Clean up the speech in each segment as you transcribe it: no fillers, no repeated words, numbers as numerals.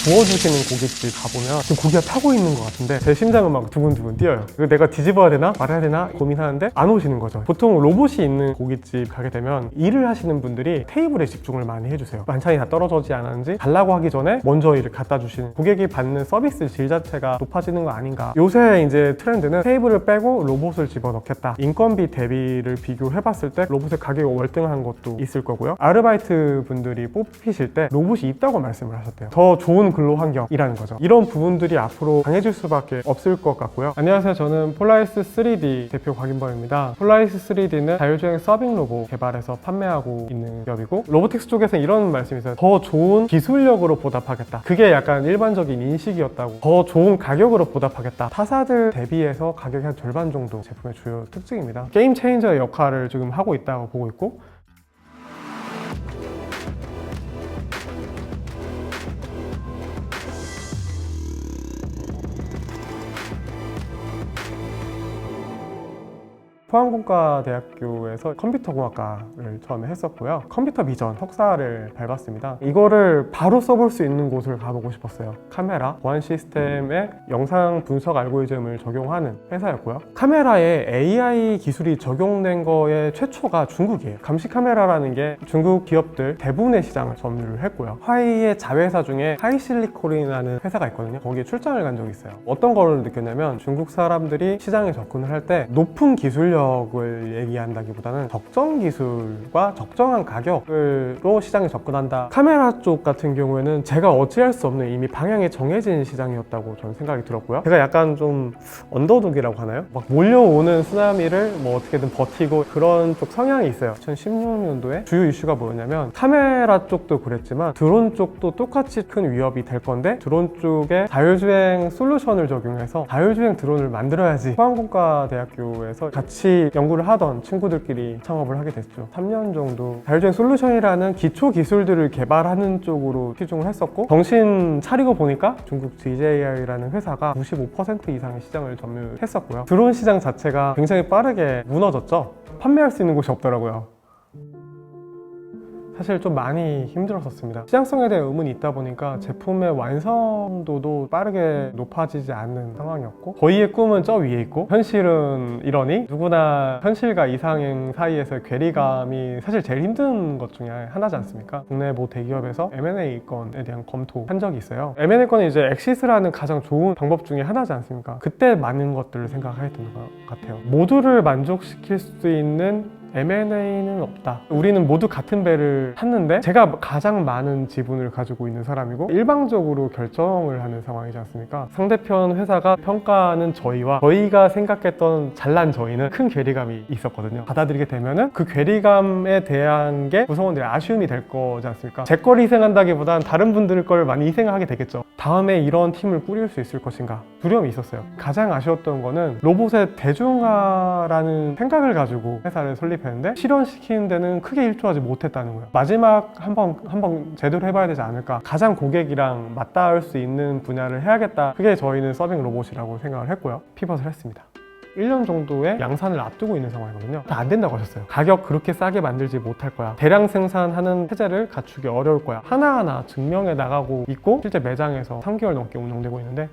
구워주시는 고깃집 가보면 지금 고기가 타고 있는 것 같은데 제 심장은 막 두근두근 뛰어요. 이거 내가 뒤집어야 되나 말아야 되나 고민하는데 안 오시는 거죠. 보통 로봇이 있는 고깃집 가게 되면 일을 하시는 분들이 테이블에 집중을 많이 해주세요. 반찬이 다 떨어지지 않았는지 달라고 하기 전에 먼저 이를 갖다 주시는, 고객이 받는 서비스 질 자체가 높아지는 거 아닌가. 요새 이제 트렌드는 테이블을 빼고 로봇을 집어넣겠다. 인건비 대비를 비교해봤을 때 로봇의 가격이 월등한 것도 있을 거고요. 아르바이트 분들이 뽑히실 때 로봇이 있다고 말씀을 하셨대요. 더 좋은 근로 환경이라는 거죠. 이런 부분들이 앞으로 강해질 수밖에 없을 것 같고요. 안녕하세요. 저는 폴라리스 3D 대표 곽인범입니다. 폴라리스 3D는 자율주행 서빙 로봇 개발해서 판매하고 있는 기업이고, 로보틱스 쪽에서는 이런 말씀이 있어요. 더 좋은 기술력으로 보답하겠다. 그게 약간 일반적인 인식이었다고. 더 좋은 가격으로 보답하겠다. 타사들 대비해서 가격이 한 절반 정도 제품의 주요 특징입니다. 게임 체인저의 역할을 지금 하고 있다고 보고 있고, 포항공과대학교에서 컴퓨터공학과를 처음에 했었고요. 컴퓨터 비전 석사를 밟았습니다. 이거를 바로 써볼 수 있는 곳을 가보고 싶었어요. 카메라, 보안 시스템에 영상 분석 알고리즘을 적용하는 회사였고요. 카메라에 AI 기술이 적용된 거의 최초가 중국이에요. 감시 카메라라는 게 중국 기업들 대부분의 시장을 점유를 했고요. 화웨이의 자회사 중에 하이실리콘이라는 회사가 있거든요. 거기에 출장을 간 적이 있어요. 어떤 걸 느꼈냐면 중국 사람들이 시장에 접근을 할 때 높은 기술력을 얘기한다기보다는 적정 기술과 적정한 가격으로 시장에 접근한다. 카메라 쪽 같은 경우에는 제가 어찌할 수 없는 이미 방향이 정해진 시장이었다고 저는 생각이 들었고요. 제가 약간 좀 언더독이라고 하나요? 막 몰려오는 쓰나미를 뭐 어떻게든 버티고 그런 쪽 성향이 있어요. 2016년도에 주요 이슈가 뭐였냐면, 카메라 쪽도 그랬지만 드론 쪽도 똑같이 큰 위협이 될 건데 드론 쪽에 자율주행 솔루션을 적용해서 자율주행 드론을 만들어야지. 포항공과대학교에서 같이 연구를 하던 친구들끼리 창업을 하게 됐죠. 3년 정도 자율주행 솔루션이라는 기초 기술들을 개발하는 쪽으로 치중을 했었고, 정신 차리고 보니까 중국 DJI라는 회사가 95% 이상의 시장을 점유했었고요. 드론 시장 자체가 굉장히 빠르게 무너졌죠. 판매할 수 있는 곳이 없더라고요. 사실 좀 많이 힘들었었습니다. 시장성에 대한 의문이 있다 보니까 제품의 완성도도 빠르게 높아지지 않는 상황이었고, 저희의 꿈은 저 위에 있고 현실은 이러니 누구나 현실과 이상 사이에서의 괴리감이 사실 제일 힘든 것 중에 하나지 않습니까? 국내 모 대기업에서 M&A 건에 대한 검토한 적이 있어요. M&A 건이 이제 엑시스라는 가장 좋은 방법 중에 하나지 않습니까? 그때 많은 것들을 생각했던 것 같아요. 모두를 만족시킬 수 있는 M&A는 없다. 우리는 모두 같은 배를 탔는데 제가 가장 많은 지분을 가지고 있는 사람이고 일방적으로 결정을 하는 상황이지 않습니까? 상대편 회사가 평가하는 저희와 저희가 생각했던 잘난 저희는 큰 괴리감이 있었거든요. 받아들이게 되면은 그 괴리감에 대한 게 구성원들의 아쉬움이 될 거지 않습니까? 제 걸 희생한다기보단 다른 분들 걸 많이 희생하게 되겠죠. 다음에 이런 팀을 꾸릴 수 있을 것인가 두려움이 있었어요. 가장 아쉬웠던 거는 로봇의 대중화라는 생각을 가지고 회사를 설립했는데 실현시키는 데는 크게 일조하지 못했다는 거예요. 마지막 한번 제대로 해봐야 되지 않을까. 가장 고객이랑 맞닿을 수 있는 분야를 해야겠다. 그게 저희는 서빙 로봇이라고 생각을 했고요. 피벗을 했습니다. 1년 정도의 양산을 앞두고 있는 상황이거든요. 다 안 된다고 하셨어요. 가격 그렇게 싸게 만들지 못할 거야. 대량 생산하는 체제를 갖추기 어려울 거야. 하나하나 증명해 나가고 있고, 실제 매장에서 3개월 넘게 운영되고 있는데.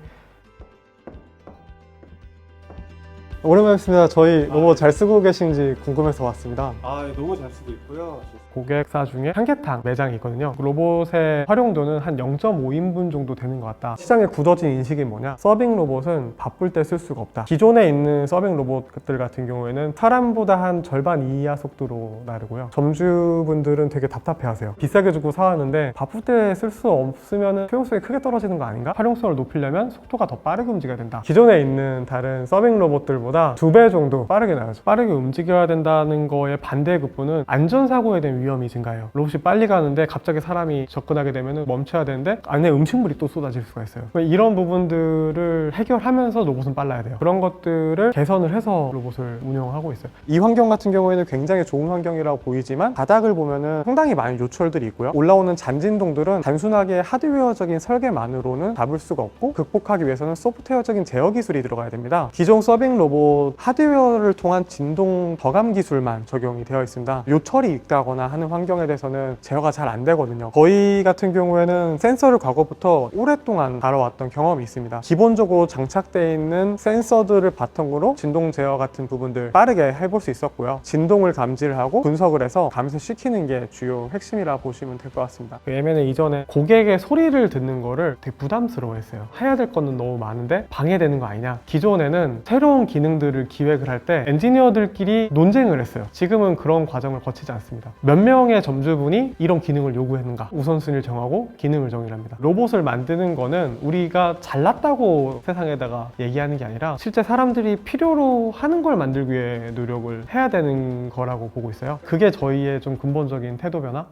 오랜만에 뵙습니다. 저희 로봇 잘 쓰고 계신지 궁금해서 왔습니다. 너무 잘 쓰고 있고요. 고객사 중에 삼계탕 매장이 있거든요. 로봇의 활용도는 한 0.5인분 정도 되는 것 같다. 시장에 굳어진 인식이 뭐냐? 서빙 로봇은 바쁠 때 쓸 수가 없다. 기존에 있는 서빙 로봇들 같은 경우에는 사람보다 한 절반 이하 속도로 나르고요. 점주분들은 되게 답답해하세요. 비싸게 주고 사왔는데 바쁠 때 쓸 수 없으면 효용성이 크게 떨어지는 거 아닌가? 활용성을 높이려면 속도가 더 빠르게 움직여야 된다. 기존에 있는 다른 서빙 로봇들보다 2배 정도 빠르게 나가죠. 빠르게 움직여야 된다는 거에 반대급부는 안전사고에 대한 위험이 증가해요. 로봇이 빨리 가는데 갑자기 사람이 접근하게 되면 멈춰야 되는데 안에 음식물이 또 쏟아질 수가 있어요. 이런 부분들을 해결하면서 로봇은 빨라야 돼요. 그런 것들을 개선을 해서 로봇을 운영하고 있어요. 이 환경 같은 경우에는 굉장히 좋은 환경이라고 보이지만 바닥을 보면은 상당히 많은 요철들이 있고요. 올라오는 잔진동들은 단순하게 하드웨어적인 설계만으로는 잡을 수가 없고, 극복하기 위해서는 소프트웨어적인 제어 기술이 들어가야 됩니다. 기존 서빙 로봇 하드웨어를 통한 진동 저감 기술만 적용이 되어 있습니다. 요철이 있다거나 하는 환경에 대해서는 제어가 잘 안 되거든요. 저희 같은 경우에는 센서를 과거부터 오랫동안 다뤄왔던 경험이 있습니다. 기본적으로 장착되어 있는 센서들을 바탕으로 진동 제어 같은 부분들 빠르게 해볼 수 있었고요. 진동을 감지를 하고 분석을 해서 감소시키는 게 주요 핵심이라 보시면 될 것 같습니다. M&A 이전에 고객의 소리를 듣는 거를 되게 부담스러워했어요. 해야 될 거는 너무 많은데 방해되는 거 아니냐. 기존에는 새로운 기능들을 기획을 할 때 엔지니어들끼리 논쟁을 했어요. 지금은 그런 과정을 거치지 않습니다. 몇 명의 점주분이 이런 기능을 요구했는가 우선순위를 정하고 기능을 정의합니다. 로봇을 만드는 거는 우리가 잘났다고 세상에다가 얘기하는 게 아니라 실제 사람들이 필요로 하는 걸 만들기 위해 노력을 해야 되는 거라고 보고 있어요. 그게 저희의 좀 근본적인 태도 변화?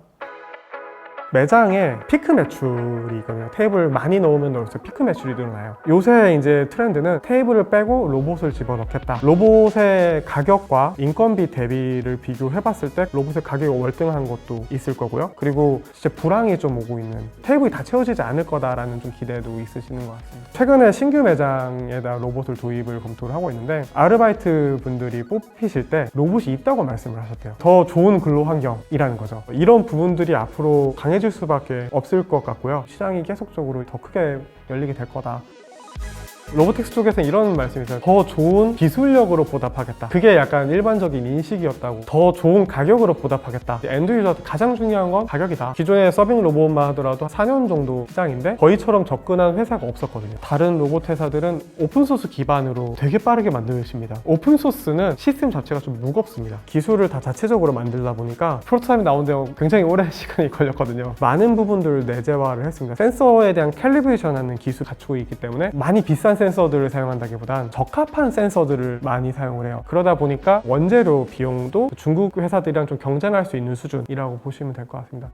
매장에 피크 매출이 있거든요. 테이블 많이 넣으면 넣을수록 피크 매출이 늘어나요. 요새 이제 트렌드는 테이블을 빼고 로봇을 집어넣겠다. 로봇의 가격과 인건비 대비를 비교해 봤을 때 로봇의 가격이 월등한 것도 있을 거고요. 그리고 진짜 불황이 좀 오고 있는, 테이블이 다 채워지지 않을 거다라는 좀 기대도 있으시는 것 같습니다. 최근에 신규 매장에다 로봇을 도입을 검토를 하고 있는데 아르바이트 분들이 뽑히실 때 로봇이 있다고 말씀을 하셨대요. 더 좋은 근로 환경이라는 거죠. 이런 부분들이 앞으로 강해질 수밖에 없을 것 같고요. 시장이 계속적으로 더 크게 열리게 될 거다. 로보틱스 쪽에서는 이런 말씀이 있어요. 더 좋은 기술력으로 보답하겠다. 그게 약간 일반적인 인식이었다고. 더 좋은 가격으로 보답하겠다. 엔드 유저 가장 중요한 건 가격이다. 기존에 서빙 로봇만 하더라도 4년 정도 시장인데 저희처럼 접근한 회사가 없었거든요. 다른 로봇 회사들은 오픈소스 기반으로 되게 빠르게 만드십니다. 오픈소스는 시스템 자체가 좀 무겁습니다. 기술을 다 자체적으로 만들다 보니까 프로토타입이 나오는데 굉장히 오랜 시간이 걸렸거든요. 많은 부분들을 내재화를 했습니다. 센서에 대한 캘리브레이션 하는 기술 갖추고 있기 때문에 많이 비싼 센서들을 사용한다기보단 적합한 센서들을 많이 사용을 해요. 그러다 보니까 원재료 비용도 중국 회사들이랑 좀 경쟁할 수 있는 수준이라고 보시면 될 것 같습니다.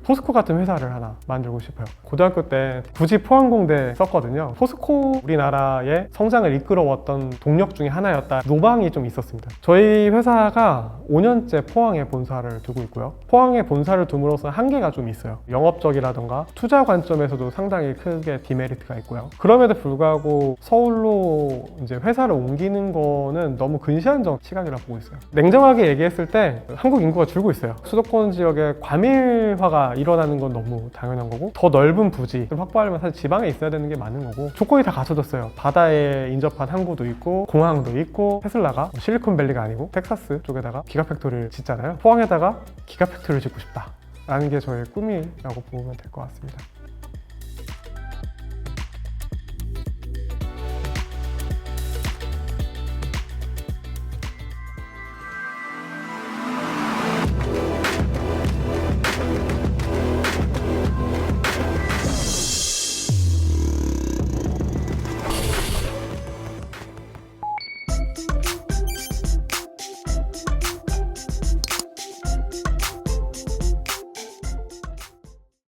포스코 같은 회사를 하나 만들고 싶어요. 고등학교 때 굳이 포항공대 썼거든요. 포스코 우리나라의 성장을 이끌어왔던 동력 중에 하나였다. 노방이 좀 있었습니다. 저희 회사가 5년째 포항에 본사를 두고 있고요. 포항에 본사를 둠으로써 한계가 좀 있어요. 영업적이라던가 투자 관점에서도 상당히 크게 디메리트가 있고요. 그럼에도 불구하고 서울로 이제 회사를 옮기는 거는 너무 근시안적 시각이라고 보고 있어요. 냉정하게 얘기했을 때 한국 인구가 줄고 있어요. 수도권 지역에 과밀화가 일어나는 건 너무 당연한 거고, 더 넓은 부지를 확보하려면 사실 지방에 있어야 되는 게 맞는 거고, 조건이 다 갖춰졌어요. 바다에 인접한 항구도 있고 공항도 있고, 테슬라가 실리콘밸리가 아니고 텍사스 쪽에다가 기가팩토리를 짓잖아요. 포항에다가 기가팩토리를 짓고 싶다 라는 게 저의 꿈이라고 보면 될 것 같습니다.